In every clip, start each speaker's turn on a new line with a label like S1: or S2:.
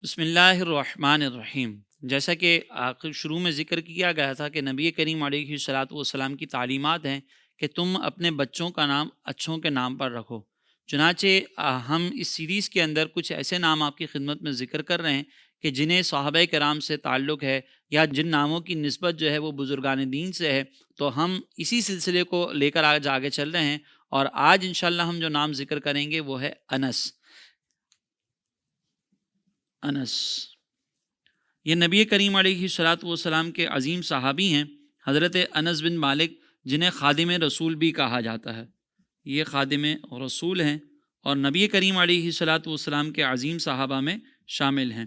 S1: بسم اللہ الرحمن الرحیم۔ جیسا کہ آخر شروع میں ذکر کیا گیا تھا کہ نبی کریم علیہ الصلاۃ والسلام کی تعلیمات ہیں کہ تم اپنے بچوں کا نام اچھوں کے نام پر رکھو۔ چنانچہ ہم اس سیریز کے اندر کچھ ایسے نام آپ کی خدمت میں ذکر کر رہے ہیں کہ جنہیں صحابہ کرام سے تعلق ہے، یا جن ناموں کی نسبت جو ہے وہ بزرگان دین سے ہے۔ تو ہم اسی سلسلے کو لے کر آج آگے چل رہے ہیں، اور آج انشاءاللہ ہم جو نام ذکر کریں گے وہ ہے انس۔ انس یہ نبی کریم علیہ الصلاۃ والسلام کے عظیم صحابی ہیں، حضرت انس بن مالک، جنہیں خادم رسول بھی کہا جاتا ہے۔ یہ خادم رسول ہیں اور نبی کریم علیہ الصلاۃ والسلام کے عظیم صحابہ میں شامل ہیں۔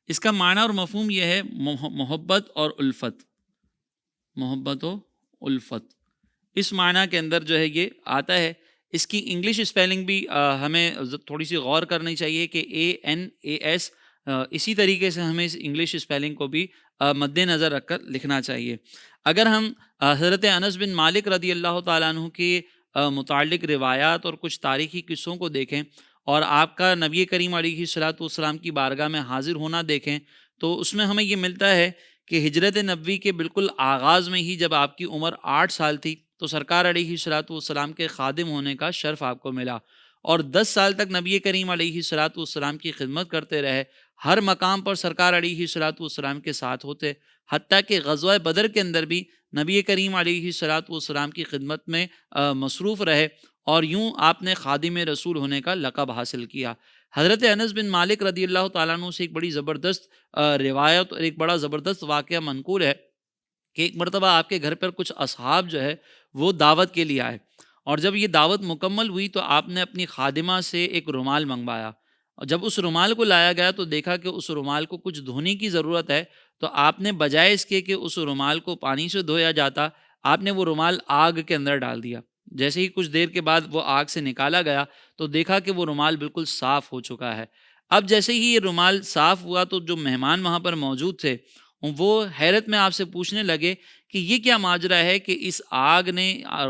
S1: اس کا معنی اور مفہوم یہ ہے محبت اور الفت، محبت و الفت، اس معنی کے اندر جو ہے یہ آتا ہے۔ اس کی انگلش اسپیلنگ بھی ہمیں تھوڑی سی غور کرنی چاہیے کہ ANAS، اسی طریقے سے ہمیں اس انگلش اسپیلنگ کو بھی مد نظر رکھ کر لکھنا چاہیے۔ اگر ہم حضرت انس بن مالک رضی اللہ تعالیٰ عنہ کے متعلق روایات اور کچھ تاریخی قصوں کو دیکھیں، اور آپ کا نبی کریم علیہ الصلاۃ والسلام کی بارگاہ میں حاضر ہونا دیکھیں، تو اس میں ہمیں یہ ملتا ہے کہ ہجرت نبوی کے بالکل آغاز میں ہی جب آپ کی عمر 8 سال تھی تو سرکار علیہ الصلاۃ والسلام کے خادم ہونے کا شرف آپ کو ملا، اور 10 سال تک نبی کریم علیہ الصلاۃ والسلام کی خدمت کرتے رہے۔ ہر مقام پر سرکار علیہ الصلاۃ والسلام کے ساتھ ہوتے، حتیٰ کہ غزوہ بدر کے اندر بھی نبی کریم علیہ الصلاۃ والسلام کی خدمت میں مصروف رہے، اور یوں آپ نے خادم رسول ہونے کا لقب حاصل کیا۔ حضرت انس بن مالک رضی اللہ تعالیٰ عنہ سے ایک بڑی زبردست روایت اور ایک بڑا زبردست واقعہ منقول ہے کہ ایک مرتبہ آپ کے گھر پر کچھ اصحاب جو ہے وہ دعوت کے لیے آئے، اور جب یہ دعوت مکمل ہوئی تو آپ نے اپنی خادمہ سے ایک رومال منگوایا، اور جب اس رومال کو لایا گیا تو دیکھا کہ اس رومال کو کچھ دھونے کی ضرورت ہے، تو آپ نے بجائے اس کے کہ اس رومال کو پانی سے دھویا جاتا، آپ نے وہ رومال آگ کے اندر ڈال دیا۔ جیسے ہی کچھ دیر کے بعد وہ آگ سے نکالا گیا تو دیکھا کہ وہ رومال بالکل صاف ہو چکا ہے۔ اب جیسے ہی یہ رومال صاف ہوا تو جو مہمان وہاں پر موجود تھے وہ حیرت میں آپ سے پوچھنے لگے کہ یہ کیا ماجرا ہے کہ اس آگ نے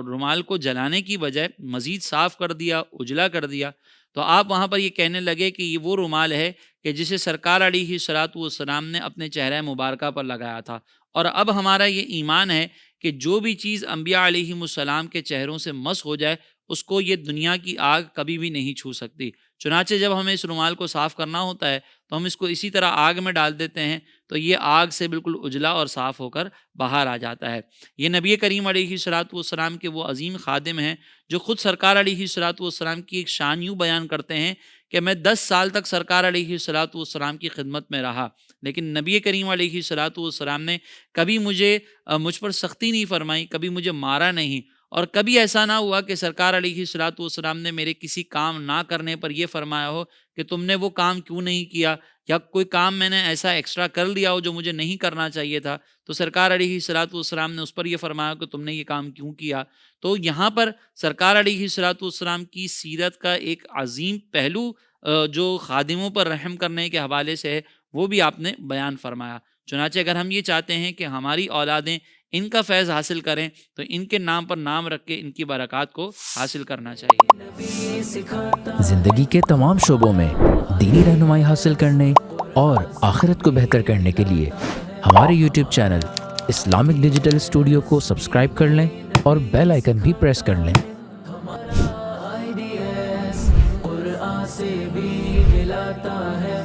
S1: رومال کو جلانے کی بجائے مزید صاف کر دیا، اجلا کر دیا۔ تو آپ وہاں پر یہ کہنے لگے کہ یہ وہ رومال ہے کہ جسے سرکار علیہ الصلاۃ والسلام نے اپنے چہرہ مبارکہ پر لگایا تھا، اور اب ہمارا یہ ایمان ہے کہ جو بھی چیز انبیاء علیہ السلام کے چہروں سے مس ہو جائے اس کو یہ دنیا کی آگ کبھی بھی نہیں چھو سکتی۔ چنانچہ جب ہمیں اس رومال کو صاف کرنا ہوتا ہے تو ہم اس کو اسی طرح آگ میں ڈال دیتے ہیں، تو یہ آگ سے بالکل اجلا اور صاف ہو کر باہر آ جاتا ہے۔ یہ نبی کریم علیہ الصلاۃ والسلام کے وہ عظیم خادم ہیں جو خود سرکار علیہ الصلاۃ والسلام کی ایک شان یوں بیان کرتے ہیں کہ میں 10 سال تک سرکار علیہ الصلاۃ والسلام کی خدمت میں رہا، لیکن نبی کریم علیہ الصلاۃ والسلام نے کبھی مجھ پر سختی نہیں فرمائی، کبھی مجھے مارا نہیں، اور کبھی ایسا نہ ہوا کہ سرکار علیہ الصلاۃ والسلام نے میرے کسی کام نہ کرنے پر یہ فرمایا ہو کہ تم نے وہ کام کیوں نہیں کیا، یا کوئی کام میں نے ایسا ایکسٹرا کر لیا ہو جو مجھے نہیں کرنا چاہیے تھا تو سرکار علیہ الصلاۃ والسلام نے اس پر یہ فرمایا کہ تم نے یہ کام کیوں کیا۔ تو یہاں پر سرکار علیہ الصلاۃ والسلام کی سیرت کا ایک عظیم پہلو جو خادموں پر رحم کرنے کے حوالے سے ہے وہ بھی آپ نے بیان فرمایا۔ چنانچہ اگر ہم یہ چاہتے ہیں کہ ہماری اولادیں ان کا فیض حاصل کریں تو ان کے نام پر نام رکھ کے ان کی برکات کو حاصل کرنا چاہیے۔
S2: زندگی کے تمام شعبوں میں دینی رہنمائی حاصل کرنے اور آخرت کو بہتر کرنے کے لیے ہمارے YouTube channel Islamic digital studio کو سبسکرائب کر لیں اور بیل آئیکن بھی پریس کر لیں۔ قرآن سے بھی ملاتا ہے